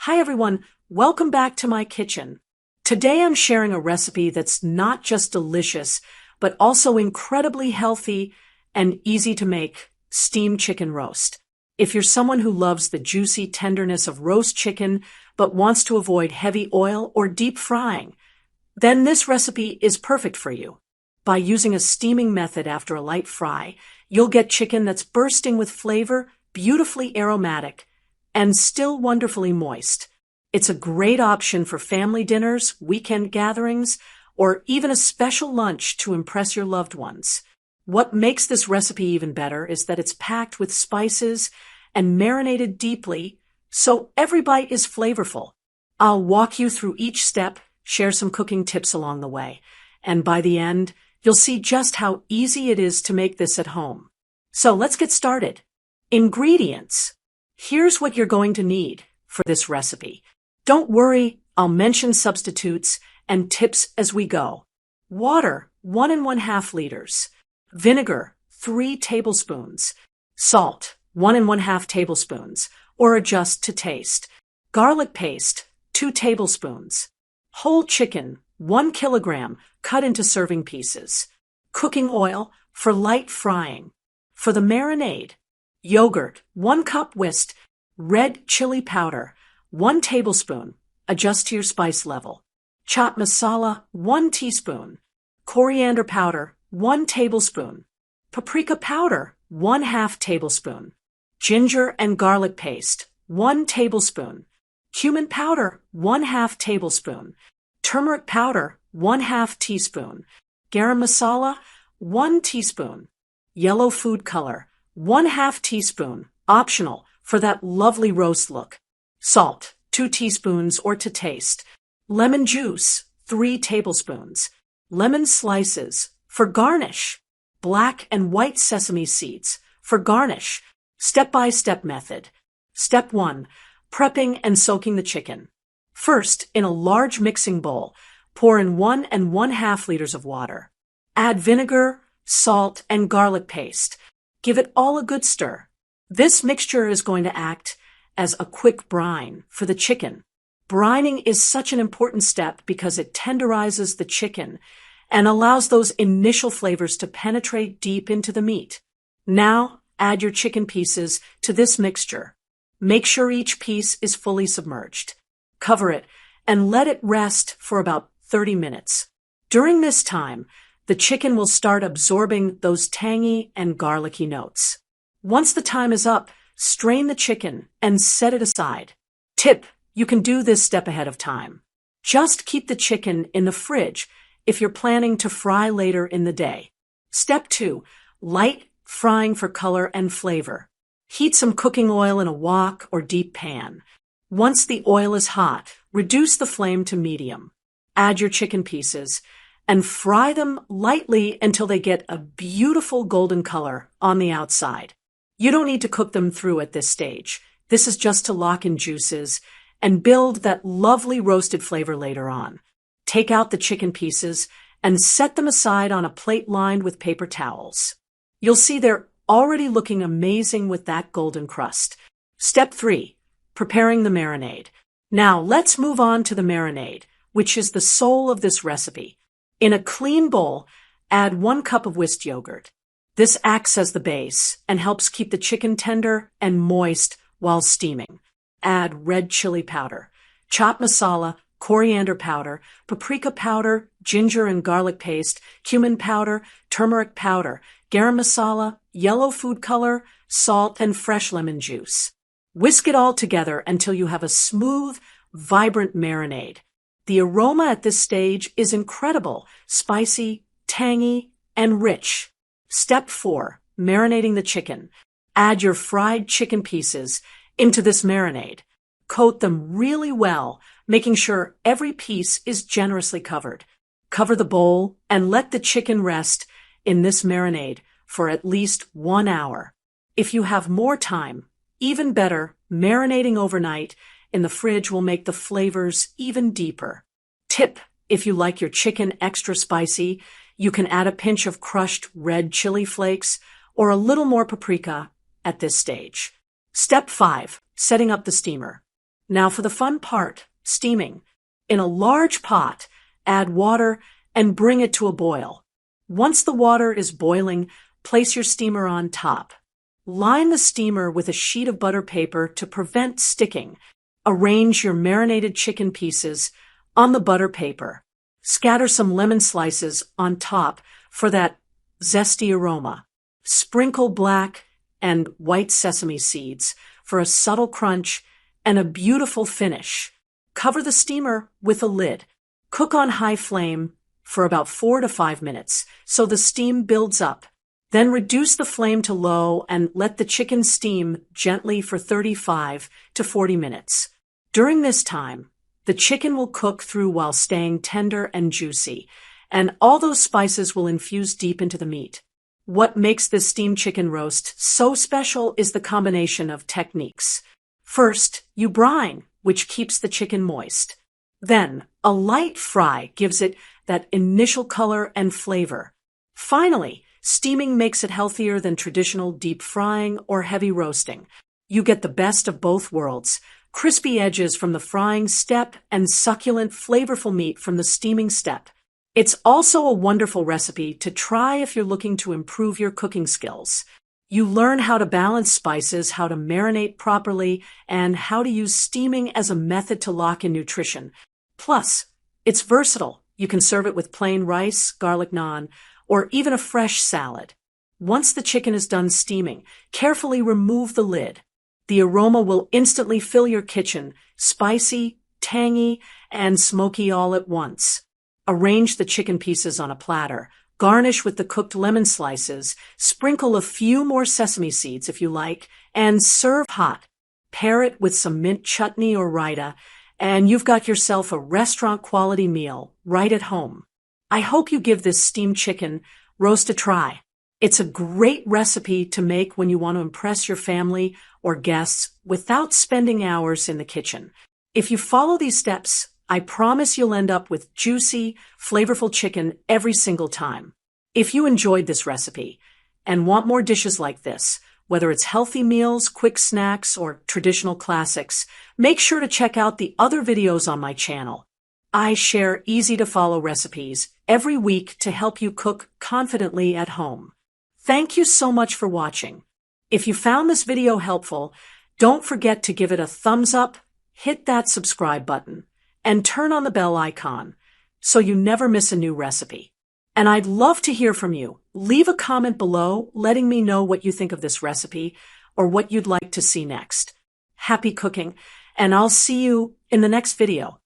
Hi everyone, welcome back to my kitchen. Today I'm sharing a recipe that's not just delicious, but also incredibly healthy and easy to make: steamed chicken roast. If you're someone who loves the juicy tenderness of roast chicken, but wants to avoid heavy oil or deep frying, then this recipe is perfect for you. By using a steaming method after a light fry, you'll get chicken that's bursting with flavor, beautifully aromatic, and still wonderfully moist. It's a great option for family dinners, weekend gatherings, or even a special lunch to impress your loved ones. What makes this recipe even better is that it's packed with spices and marinated deeply, so every bite is flavorful. I'll walk you through each step, share some cooking tips along the way, and by the end, you'll see just how easy it is to make this at home. So let's get started. Ingredients. Here's what you're going to need for this recipe. Don't worry, I'll mention substitutes and tips as we go. Water, 1 1/2 liters. Vinegar, 3 tablespoons. Salt, 1 1/2 tablespoons, or adjust to taste. Garlic paste, 2 tablespoons. Whole chicken, 1 kilogram, cut into serving pieces. Cooking oil for light frying. For the marinade, yogurt, 1 cup whisked. Red chili powder, 1 tablespoon, adjust to your spice level. Chaat masala, 1 teaspoon. Coriander powder, 1 tablespoon. Paprika powder, 1/2 tablespoon. Ginger and garlic paste, 1 tablespoon. Cumin powder, 1/2 tablespoon. Turmeric powder, 1/2 teaspoon. Garam masala, 1 teaspoon. Yellow food color, 1/2 teaspoon, optional for that lovely roast look. Salt, 2 teaspoons or to taste. Lemon juice, 3 tablespoons. Lemon slices, for garnish. Black and white sesame seeds, for garnish. Step-by-step method. Step 1. Prepping and soaking the chicken. First, in a large mixing bowl, pour in 1 1/2 liters of water. Add vinegar, salt, and garlic paste. Give it all a good stir. This mixture is going to act as a quick brine for the chicken. Brining is such an important step because it tenderizes the chicken and allows those initial flavors to penetrate deep into the meat. Now, add your chicken pieces to this mixture. Make sure each piece is fully submerged. Cover it and let it rest for about 30 minutes. During this time, the chicken will start absorbing those tangy and garlicky notes. Once the time is up, strain the chicken and set it aside. Tip: you can do this step ahead of time. Just keep the chicken in the fridge if you're planning to fry later in the day. Step 2. Light frying for color and flavor. Heat some cooking oil in a wok or deep pan. Once the oil is hot, reduce the flame to medium. Add your chicken pieces and fry them lightly until they get a beautiful golden color on the outside. You don't need to cook them through at this stage. This is just to lock in juices and build that lovely roasted flavor later on. Take out the chicken pieces and set them aside on a plate lined with paper towels. You'll see they're already looking amazing with that golden crust. Step 3. Preparing the marinade. Now let's move on to the marinade, which is the soul of this recipe. In a clean bowl, add 1 cup of whisked yogurt. This acts as the base and helps keep the chicken tender and moist while steaming. Add red chili powder, chaat masala, coriander powder, paprika powder, ginger and garlic paste, cumin powder, turmeric powder, garam masala, yellow food color, salt, and fresh lemon juice. Whisk it all together until you have a smooth, vibrant marinade. The aroma at this stage is incredible, spicy, tangy, and rich. Step 4. Marinating the chicken. Add your fried chicken pieces into this marinade. Coat them really well, making sure every piece is generously covered. Cover the bowl and let the chicken rest in this marinade for at least 1 hour. If you have more time, even better, marinating overnight in the fridge will make the flavors even deeper. Tip: if you like your chicken extra spicy, you can add a pinch of crushed red chili flakes or a little more paprika at this stage. Step 5. Setting up the steamer. Now for the fun part, steaming. In a large pot, add water and bring it to a boil. Once the water is boiling, place your steamer on top. Line the steamer with a sheet of butter paper to prevent sticking. Arrange your marinated chicken pieces on the butter paper. Scatter some lemon slices on top for that zesty aroma. Sprinkle black and white sesame seeds for a subtle crunch and a beautiful finish. Cover the steamer with a lid. Cook on high flame for about 4 to 5 minutes so the steam builds up. Then reduce the flame to low and let the chicken steam gently for 35 to 40 minutes. During this time, the chicken will cook through while staying tender and juicy, and all those spices will infuse deep into the meat. What makes this steamed chicken roast so special is the combination of techniques. First, you brine, which keeps the chicken moist. Then, a light fry gives it that initial color and flavor. Finally, steaming makes it healthier than traditional deep frying or heavy roasting. You get the best of both worlds. Crispy edges from the frying step and succulent, flavorful meat from the steaming step. It's also a wonderful recipe to try if you're looking to improve your cooking skills. You learn how to balance spices, how to marinate properly, and how to use steaming as a method to lock in nutrition. Plus, it's versatile. You can serve it with plain rice, garlic naan, or even a fresh salad. Once the chicken is done steaming, carefully remove the lid. The aroma will instantly fill your kitchen, spicy, tangy, and smoky all at once. Arrange the chicken pieces on a platter. Garnish with the cooked lemon slices. Sprinkle a few more sesame seeds if you like, and serve hot. Pair it with some mint chutney or raita, and you've got yourself a restaurant-quality meal right at home. I hope you give this steamed chicken roast a try. It's a great recipe to make when you want to impress your family or guests without spending hours in the kitchen. If you follow these steps, I promise you'll end up with juicy, flavorful chicken every single time. If you enjoyed this recipe and want more dishes like this, whether it's healthy meals, quick snacks, or traditional classics, make sure to check out the other videos on my channel. I share easy-to-follow recipes every week to help you cook confidently at home. Thank you so much for watching. If you found this video helpful, don't forget to give it a thumbs up, hit that subscribe button, and turn on the bell icon so you never miss a new recipe. And I'd love to hear from you. Leave a comment below letting me know what you think of this recipe or what you'd like to see next. Happy cooking, and I'll see you in the next video.